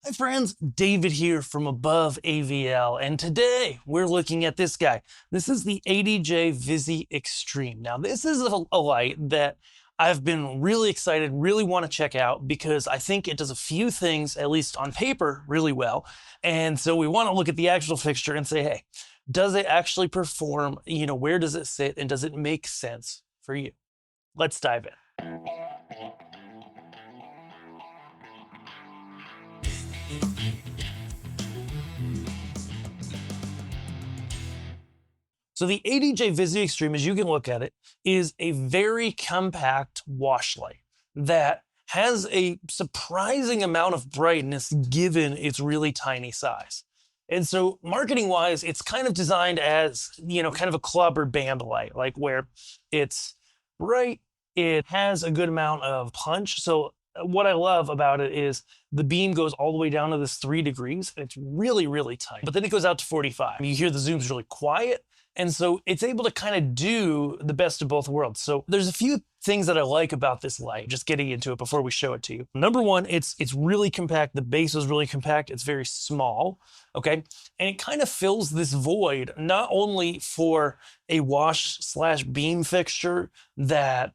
Hi friends, David here from Above AVL, and today we're looking at this guy. This is the ADJ Vizi Extreme. Now this is a light that I've been really excited, really want to check out because I think it does a few things, at least on paper, really well. And so we want to look at the actual fixture and say, hey, does it actually perform? Where does it sit and does it make sense for you? Let's dive in. So the ADJ Vizi Extreme, as you can look at it, is a very compact wash light that has a surprising amount of brightness given its really tiny size. And so marketing-wise, it's kind of designed as, kind of a club or band light, like where it's bright, it has a good amount of punch. So what I love about it is the beam goes all the way down to this 3 degrees, and it's really, really tight. But then it goes out to 45. You hear the zoom's really quiet, and so it's able to kind of do the best of both worlds. So there's a few things that I like about this light, just getting into it before we show it to you. Number one, it's really compact. The base is really compact. It's very small, okay? And it kind of fills this void, not only for a wash/beam fixture that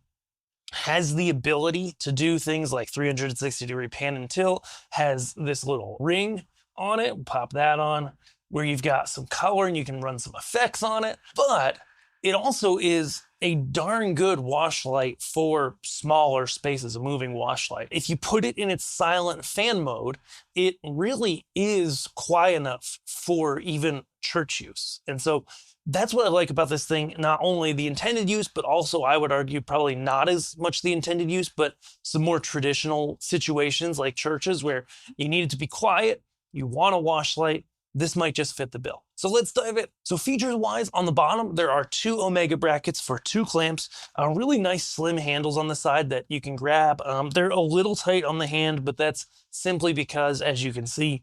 has the ability to do things like 360-degree pan and tilt, has this little ring on it, we'll pop that on, where you've got some color and you can run some effects on it, but it also is a darn good wash light for smaller spaces, a moving wash light. If you put it in its silent fan mode, it really is quiet enough for even church use. And so that's what I like about this thing, not only the intended use, but also I would argue probably not as much the intended use, but some more traditional situations like churches where you need it to be quiet, you want a wash light, this might just fit the bill. So let's dive in. So features-wise, on the bottom, there are 2 Omega brackets for 2 clamps, really nice slim handles on the side that you can grab. They're a little tight on the hand, but that's simply because, as you can see,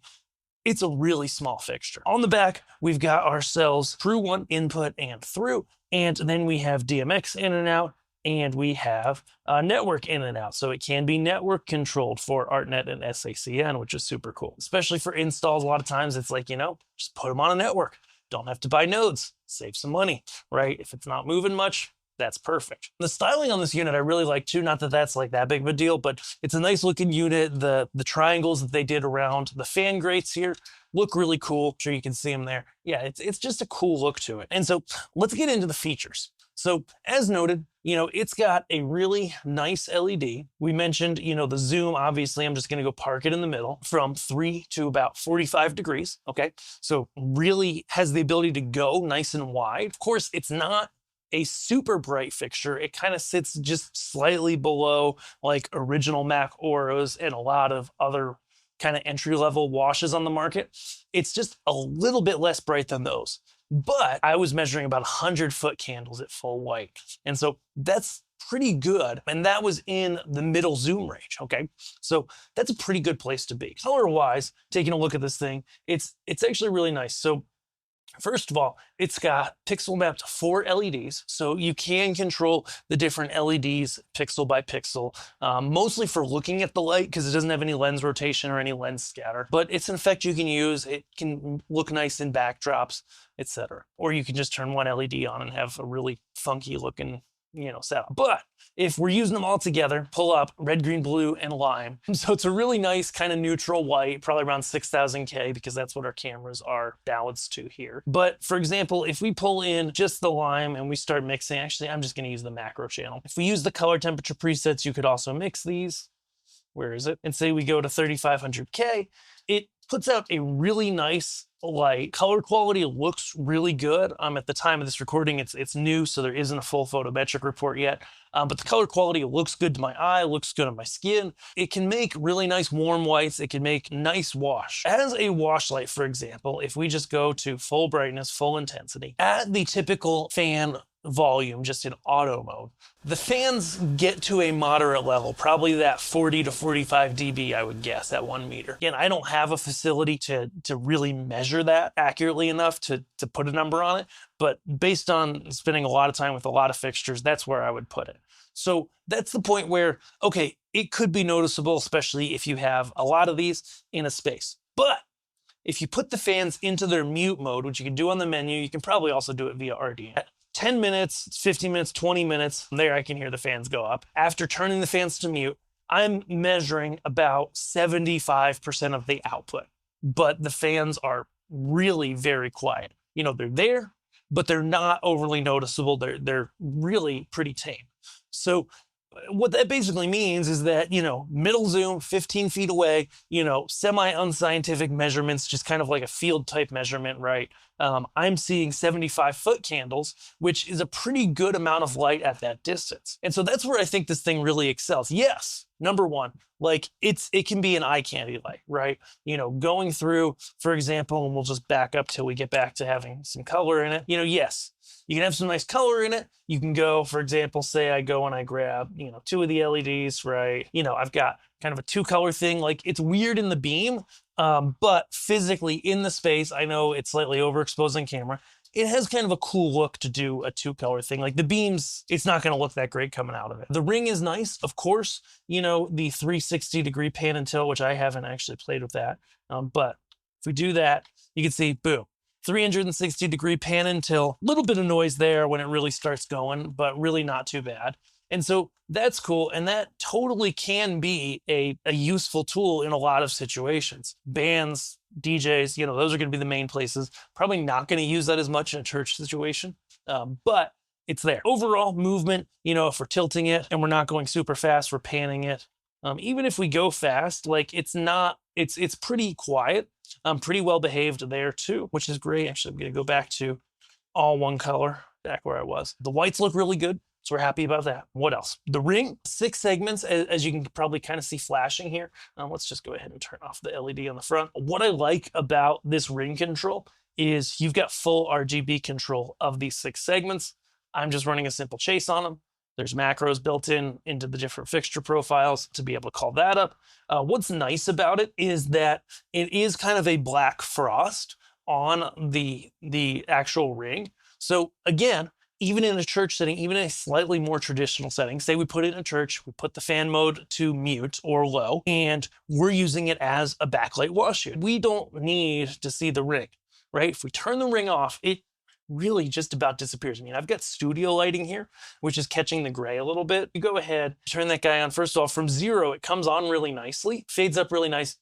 it's a really small fixture. On the back, we've got ourselves True 1 input and through, and then we have DMX in and out, and we have network in and out. So it can be network controlled for ArtNet and sACN, which is super cool. Especially for installs, a lot of times it's like, just put them on a network. Don't have to buy nodes, save some money, right? If it's not moving much, that's perfect. The styling on this unit I really like too, not that that's like that big of a deal, but it's a nice looking unit. The triangles that they did around the fan grates here look really cool. I'm sure you can see them there. Yeah, it's just a cool look to it. And so let's get into the features. So as noted, it's got a really nice LED. We mentioned, the zoom, obviously, I'm just going to go park it in the middle from 3 to about 45 degrees. Okay. So really has the ability to go nice and wide. Of course, it's not a super bright fixture. It kind of sits just slightly below like original Mac Auros and a lot of other kind of entry-level washes on the market. It's just a little bit less bright than those. But I was measuring about 100-foot candles at full white. And so that's pretty good. And that was in the middle zoom range, okay? So that's a pretty good place to be. Color-wise, taking a look at this thing, it's actually really nice. So first of all, it's got pixel mapped 4 LEDs, so you can control the different LEDs pixel by pixel, mostly for looking at the light because it doesn't have any lens rotation or any lens scatter. But it's an effect you can use. It can look nice in backdrops, etc. Or you can just turn one LED on and have a really funky looking setup. But if we're using them all together, pull up red, green, blue, and lime. So it's a really nice kind of neutral white, probably around 6000 K because that's what our cameras are balanced to here. But for example, if we pull in just the lime and we start mixing, actually, I'm just going to use the macro channel. If we use the color temperature presets, you could also mix these. Where is it? And say we go to 3500 K, it puts out a really nice light. Color quality looks really good. At the time of this recording, it's new, so there isn't a full photometric report yet. But the color quality looks good to my eye, looks good on my skin. It can make really nice warm whites. It can make nice wash. As a wash light, for example, if we just go to full brightness, full intensity, at the typical fan volume, just in auto mode, the fans get to a moderate level, probably that 40 to 45 dB, I would guess, at 1 meter. Again, I don't have a facility to really measure that accurately enough to put a number on it, but based on spending a lot of time with a lot of fixtures, that's where I would put it. So that's the point where, okay, it could be noticeable, especially if you have a lot of these in a space. But if you put the fans into their mute mode, which you can do on the menu, you can probably also do it via RD. 10 minutes, 15 minutes, 20 minutes, there I can hear the fans go up. After turning the fans to mute, I'm measuring about 75% of the output, but the fans are really very quiet. You know, they're there, but they're not overly noticeable. They're really pretty tame. So what that basically means is that, you know, middle zoom, 15 feet away, you know, semi-unscientific measurements, just kind of like a field type measurement, right? I'm seeing 75-foot candles, which is a pretty good amount of light at that distance. And so that's where I think this thing really excels. Yes, number one, like it can be an eye candy light, right? You know, going through, for example, and we'll just back up till we get back to having some color in it. You know, yes, you can have some nice color in it. You can go, for example, say I go and I grab, you know, 2 of the LEDs, right? You know, I've got kind of a 2-color thing. Like, it's weird in the beam, but physically in the space, I know it's slightly overexposed on camera. It has kind of a cool look to do a 2-color thing. Like the beams, it's not going to look that great coming out of it. The ring is nice, of course. You know, the 360-degree pan and tilt, which I haven't actually played with that. But if we do that, you can see, boom. 360-degree pan and tilt, a little bit of noise there when it really starts going, but really not too bad. And so that's cool. And that totally can be a useful tool in a lot of situations. Bands, DJs, you know, those are going to be the main places. Probably not going to use that as much in a church situation, but it's there. Overall movement, you know, if we're tilting it and we're not going super fast, we're panning it. Even if we go fast, like it's pretty quiet. Pretty well behaved there too, which is great. Actually, I'm going to go back to all one color, back where I was. The whites look really good, so we're happy about that. What else? The ring, 6 segments, as you can probably kind of see flashing here. Let's just go ahead and turn off the LED on the front. What I like about this ring control is you've got full RGB control of these 6 segments. I'm just running a simple chase on them. There's macros built into the different fixture profiles to be able to call that up. What's nice about it is that it is kind of a black frost on the actual ring. So again, even in a church setting, even in a slightly more traditional setting, say we put it in a church, we put the fan mode to mute or low, and we're using it as a backlight wash unit. We don't need to see the ring, right? If we turn the ring off, it really just about disappears. I mean, I've got studio lighting here, which is catching the gray a little bit. You go ahead, turn that guy on. First of all, from 0, it comes on really nicely, fades up really nice.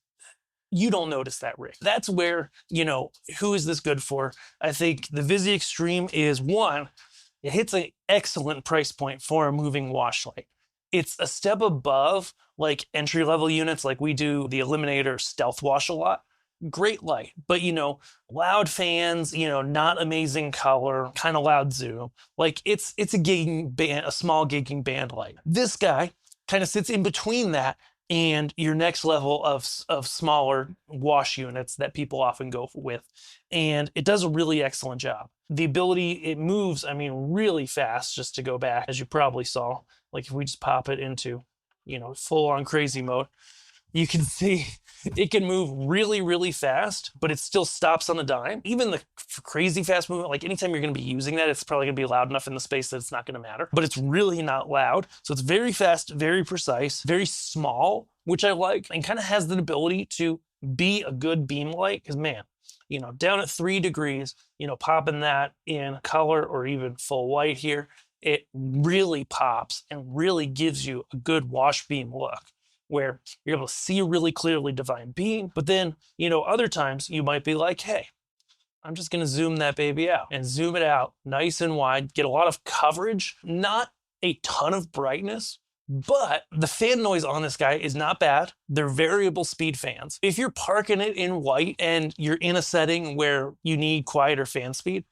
You don't notice that ring. That's where, you know, who is this good for? I think the Vizi Extreme is one, it hits an excellent price point for a moving wash light. It's a step above like entry-level units, like we do the Eliminator Stealth Wash a lot. Great light, but you know, loud fans, you know, not amazing color, kind of loud zoom. Like it's a gigging band, a small gigging band light. This guy kind of sits in between that and your next level of smaller wash units that people often go with. And it does a really excellent job. The ability, it moves, I mean, really fast, just to go back, as you probably saw. Like if we just pop it into, you know, full on crazy mode, you can see it can move really, really fast, but it still stops on a dime. Even the crazy fast movement, like anytime you're going to be using that, it's probably going to be loud enough in the space that it's not going to matter, but it's really not loud. So it's very fast, very precise, very small, which I like, and kind of has the ability to be a good beam light. Because man, you know, down at 3 degrees, you know, popping that in color or even full white here, it really pops and really gives you a good wash beam look, where you're able to see a really clearly defined beam. But then, you know, other times you might be like, hey, I'm just going to zoom that baby out and zoom it out nice and wide, get a lot of coverage, not a ton of brightness, but the fan noise on this guy is not bad. They're variable speed fans. If you're parking it in white and you're in a setting where you need quieter fan speed,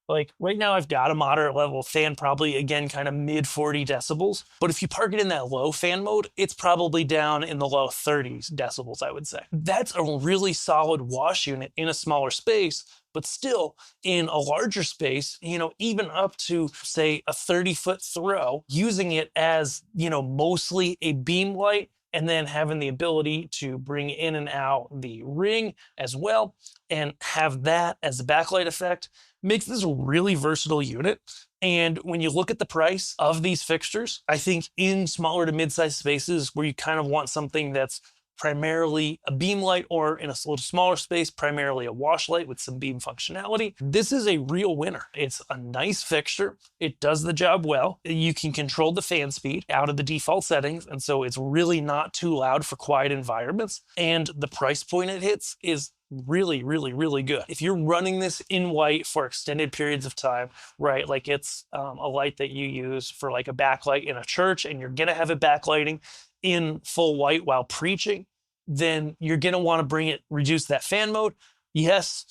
like right now I've got a moderate level fan, probably again, kind of mid 40 decibels. But if you park it in that low fan mode, it's probably down in the low 30s decibels, I would say. That's a really solid wash unit in a smaller space, but still in a larger space, you know, even up to say a 30-foot throw, using it as, you know, mostly a beam light and then having the ability to bring in and out the ring as well and have that as a backlight effect makes this a really versatile unit. And when you look at the price of these fixtures, I think in smaller to mid-sized spaces where you kind of want something that's primarily a beam light, or in a little smaller space, primarily a wash light with some beam functionality, this is a real winner. It's a nice fixture. It does the job well. You can control the fan speed out of the default settings, and so it's really not too loud for quiet environments. And the price point it hits is really, really, really good. If you're running this in white for extended periods of time, right, like it's a light that you use for like a backlight in a church, and you're gonna have it backlighting in full white while preaching, then you're gonna want to reduce that fan mode. Yes,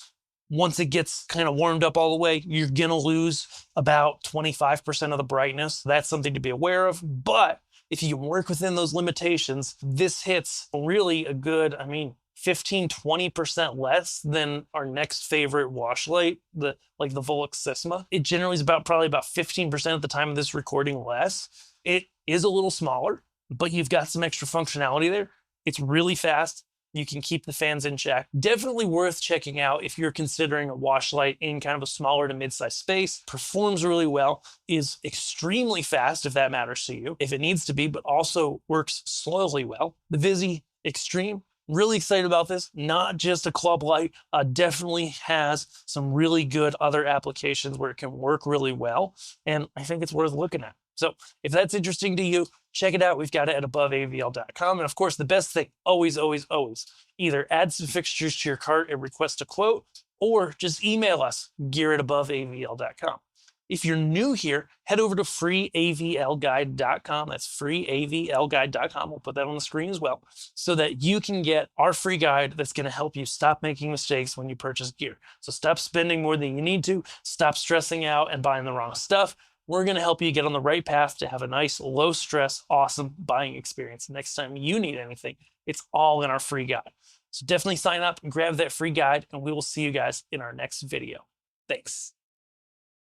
once it gets kind of warmed up all the way, you're gonna lose about 25% of the brightness. That's something to be aware of. But if you can work within those limitations, this hits really a good, 15-20% less than our next favorite wash light, the Volux Sisma. It generally is probably about 15% at the time of this recording less. It is a little smaller, but you've got some extra functionality there. It's really fast. You can keep the fans in check. Definitely worth checking out if you're considering a wash light in kind of a smaller to mid-sized space. Performs really well, is extremely fast if that matters to you, if it needs to be, but also works slowly well. The Vizi Extreme, really excited about this. Not just a club light, definitely has some really good other applications where it can work really well, and I think it's worth looking at. So if that's interesting to you, check it out. We've got it at aboveavl.com. And of course, the best thing, always, always, always, either add some fixtures to your cart and request a quote, or just email us, gear@aboveavl.com. If you're new here, head over to freeavlguide.com. That's freeavlguide.com. We'll put that on the screen as well, so that you can get our free guide that's going to help you stop making mistakes when you purchase gear. So stop spending more than you need to, stop stressing out and buying the wrong stuff. We're going to help you get on the right path to have a nice, low-stress, awesome buying experience. Next time you need anything, it's all in our free guide. So definitely sign up and grab that free guide, and we will see you guys in our next video. Thanks.